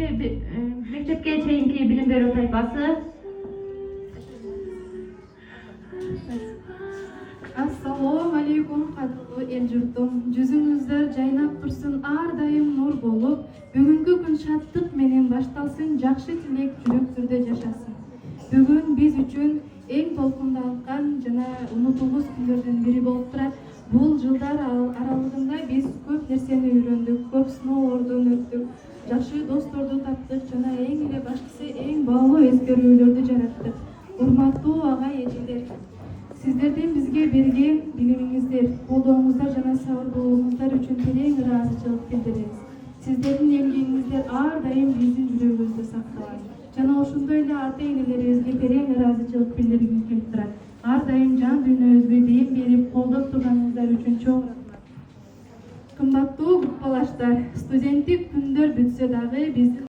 Mektepke çeyinki bilim berүү tayfası. Assalomu alaykum qadrli el yurtim. Жүзүңүздөр жайнап турсун, ар дайым нур болуп, бүгүнкү күн шаттык менен башталсын, жакшы тилек жүрөктөрдө жашасын. Бүгүн биз үчүн эң толкундалган жана унутулгус күндөрдүн бири болуп турат. Бул жылдар аралыгында биз көп нерсени үйрөндүк, көп сыноолордон өттүк, жакшы досторду таптык жана эң эле баштысы эң баалуу эскерүүлөрдү жараттык. Урматтуу агай эжелер, сиздердин бизге берген билимиңиздер, колдооңуздар жана сабыр болуңуздар үчүн терең ыраазычылык билдиребиз. Сиздердин эмгегиңиздер ар дайым биздин жүрөгүбүздө сакталат. Жана ошондой эле ата-энелерибизге терең ыраазычылык билдиргим келип турат. Ар дайым жан дүйнөбүзгө дем берип, колдоп турганыңыздар үчүн чоң рахмат. Кымбаттуу группалаштар, студенттик күндөр бүтсө дагы биздин